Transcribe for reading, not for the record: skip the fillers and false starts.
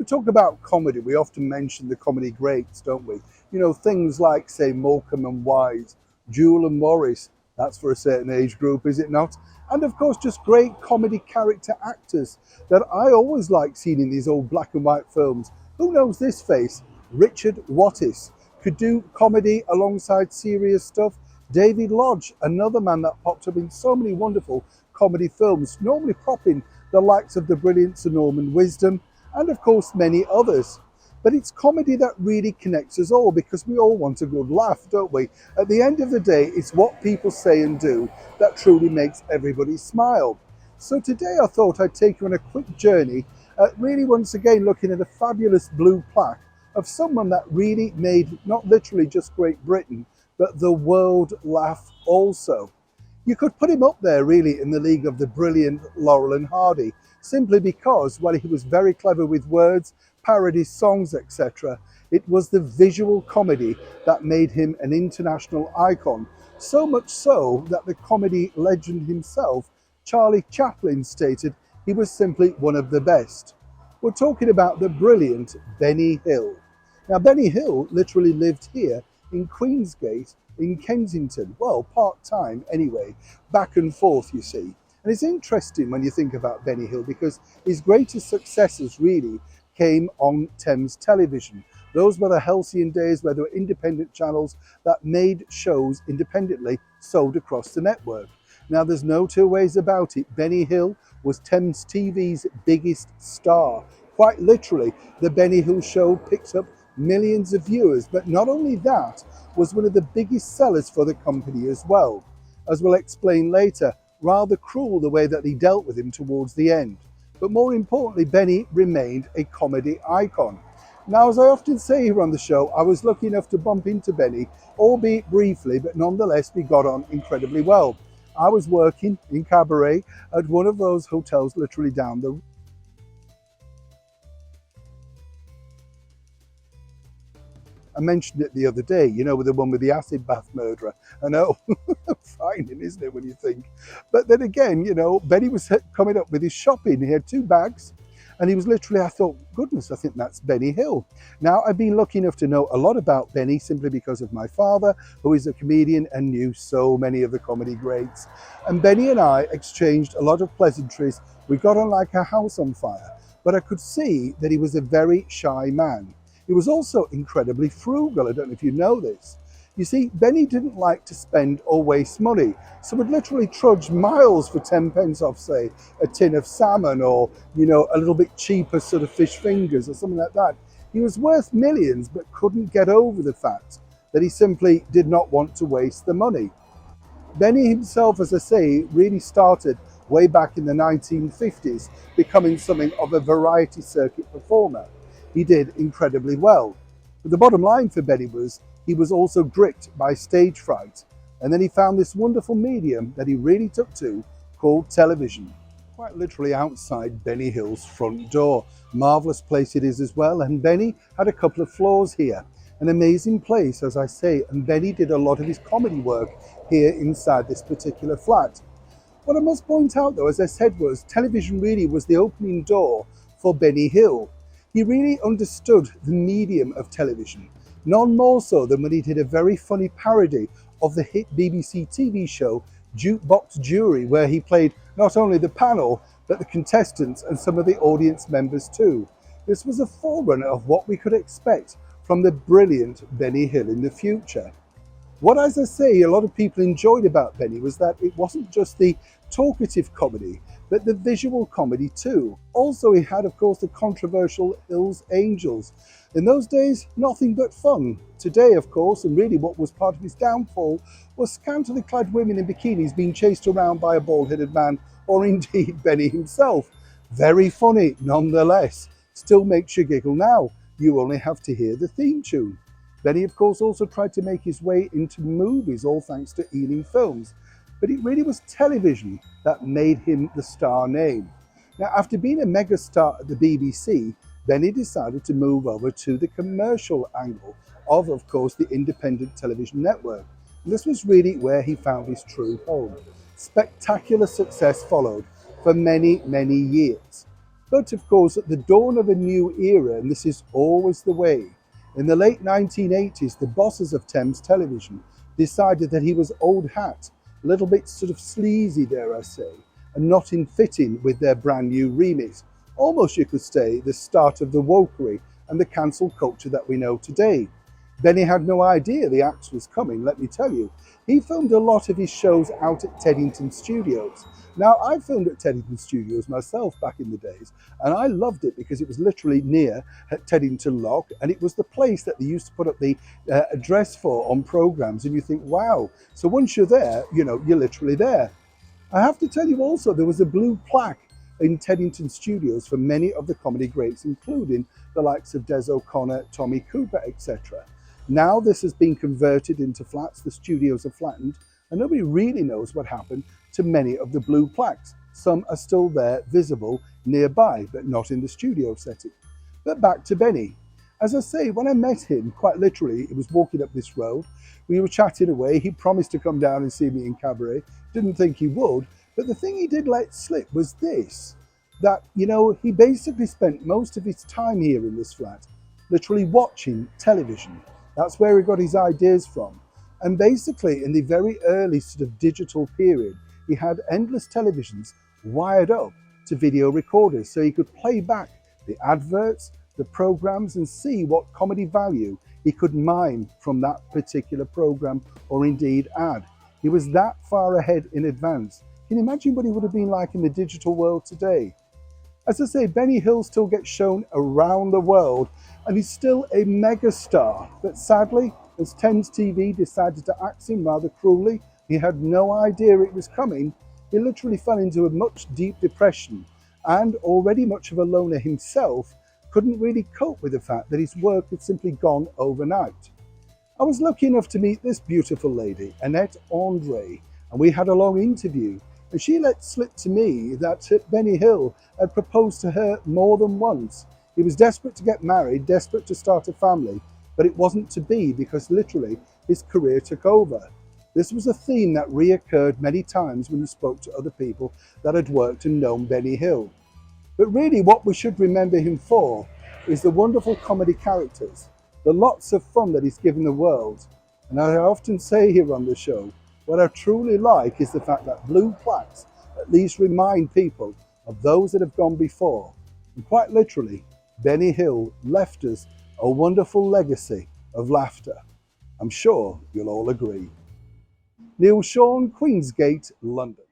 talk about comedy, we often mention the comedy greats, don't we? You know, things like, say, Morecambe and Wise, Jewel and Morris, that's for a certain age group, is it not? And of course, just great comedy character actors that I always like seeing in these old black and white films. Who knows this face? Richard Wattis could do comedy alongside serious stuff. David Lodge, another man that popped up in so many wonderful comedy films, normally propping the likes of the brilliant Sir Norman Wisdom, and of course many others. But it's comedy that really connects us all because we all want a good laugh, don't we? At the end of the day, it's what people say and do that truly makes everybody smile. So today I thought I'd take you on a quick journey, really once again looking at a fabulous blue plaque of someone that really made not literally just Great Britain, but the world laugh also. You could put him up there really in the league of the brilliant Laurel and Hardy, simply because, while he was very clever with words, parodies, songs, etc., it was the visual comedy that made him an international icon. So much so that the comedy legend himself, Charlie Chaplin, stated he was simply one of the best. We're talking about the brilliant Benny Hill. Now, Benny Hill literally lived here in Queensgate in Kensington, well, part-time anyway, back and forth, you see. And it's interesting when you think about Benny Hill because his greatest successes really came on Thames Television. Those were the halcyon days where there were independent channels that made shows independently, sold across the network. Now, there's no two ways about it. Benny Hill was Thames TV's biggest star. Quite literally, the Benny Hill show picked up millions of viewers, but not only that, was one of the biggest sellers for the company as well. As we'll explain later, rather cruel the way that they dealt with him towards the end. But more importantly, Benny remained a comedy icon. Now, as I often say here on the show, I was lucky enough to bump into Benny, albeit briefly, but nonetheless we got on incredibly well. I was working in cabaret at one of those hotels literally down the I mentioned it the other day, you know, with the one with the acid bath murderer. I know, frightening, isn't it, when you think? But then again, you know, Benny was coming up with his shopping. He had 2 bags and he was literally, I thought, goodness, I think that's Benny Hill. Now, I've been lucky enough to know a lot about Benny simply because of my father, who is a comedian and knew so many of the comedy greats. And Benny and I exchanged a lot of pleasantries. We got on like a house on fire, but I could see that he was a very shy man. He was also incredibly frugal. I don't know if you know this. You see, Benny didn't like to spend or waste money, so would literally trudge miles for 10 pence off, say, a tin of salmon or, you know, a little bit cheaper sort of fish fingers or something like that. He was worth millions, but couldn't get over the fact that he simply did not want to waste the money. Benny himself, as I say, really started way back in the 1950s, becoming something of a variety circuit performer. He did incredibly well. But the bottom line for Benny was he was also gripped by stage fright. And then he found this wonderful medium that he really took to called television. Quite literally outside Benny Hill's front door. Marvellous place it is as well. And Benny had a couple of floors here. An amazing place, as I say. And Benny did a lot of his comedy work here inside this particular flat. What I must point out though, as I said, was television really was the opening door for Benny Hill. He really understood the medium of television, none more so than when he did a very funny parody of the hit BBC TV show Jukebox Jury, where he played not only the panel, but the contestants and some of the audience members too. This was a forerunner of what we could expect from the brilliant Benny Hill in the future. What, as I say, a lot of people enjoyed about Benny was that it wasn't just the talkative comedy, but the visual comedy too. Also, he had, of course, the controversial Hill's Angels. In those days, nothing but fun. Today, of course, and really what was part of his downfall, was scantily clad women in bikinis being chased around by a bald-headed man, or indeed Benny himself. Very funny, nonetheless. Still makes you giggle now. You only have to hear the theme tune. Benny, of course, also tried to make his way into movies, all thanks to Ealing Films. But it really was television that made him the star name. Now, after being a megastar at the BBC, Benny decided to move over to the commercial angle of course, the independent television network. And this was really where he found his true home. Spectacular success followed for many, many years. But of course, at the dawn of a new era, and this is always the way, in the late 1980s, the bosses of Thames Television decided that he was old hat, a little bit sort of sleazy, dare I say, and not in fitting with their brand new remit. Almost, you could say, the start of the wokery and the cancel culture that we know today. Benny had no idea the axe was coming, let me tell you. He filmed a lot of his shows out at Teddington Studios. Now, I filmed at Teddington Studios myself back in the days, and I loved it because it was literally near at Teddington Lock, and it was the place that they used to put up the address for on programs, and you think, wow. So once you're there, you know, you're literally there. I have to tell you also, there was a blue plaque in Teddington Studios for many of the comedy greats, including the likes of Des O'Connor, Tommy Cooper, etc. Now this has been converted into flats, the studios are flattened, and nobody really knows what happened to many of the blue plaques. Some are still there, visible nearby, but not in the studio setting. But back to Benny. As I say, when I met him, quite literally, he was walking up this road. We were chatting away. He promised to come down and see me in Cabaret. Didn't think he would. But the thing he did let slip was this, that, you know, he basically spent most of his time here in this flat literally watching television. That's where he got his ideas from. And basically, in the very early sort of digital period, he had endless televisions wired up to video recorders so he could play back the adverts, the programs, and see what comedy value he could mine from that particular program or indeed ad. He was that far ahead in advance. Can you imagine what he would have been like in the digital world today? As I say, Benny Hill still gets shown around the world and he's still a megastar. But sadly, as Thames TV decided to axe him rather cruelly, he had no idea it was coming. He literally fell into a much deep depression and, already much of a loner himself, couldn't really cope with the fact that his work had simply gone overnight. I was lucky enough to meet this beautiful lady, Annette Andre, and we had a long interview. And she let slip to me that Benny Hill had proposed to her more than once. He was desperate to get married, desperate to start a family, but it wasn't to be because literally his career took over. This was a theme that reoccurred many times when you spoke to other people that had worked and known Benny Hill. But really what we should remember him for is the wonderful comedy characters, the lots of fun that he's given the world. And I often say here on the show, what I truly like is the fact that blue plaques at least remind people of those that have gone before. And quite literally, Benny Hill left us a wonderful legacy of laughter. I'm sure you'll all agree. Neil Sean, Queensgate, London.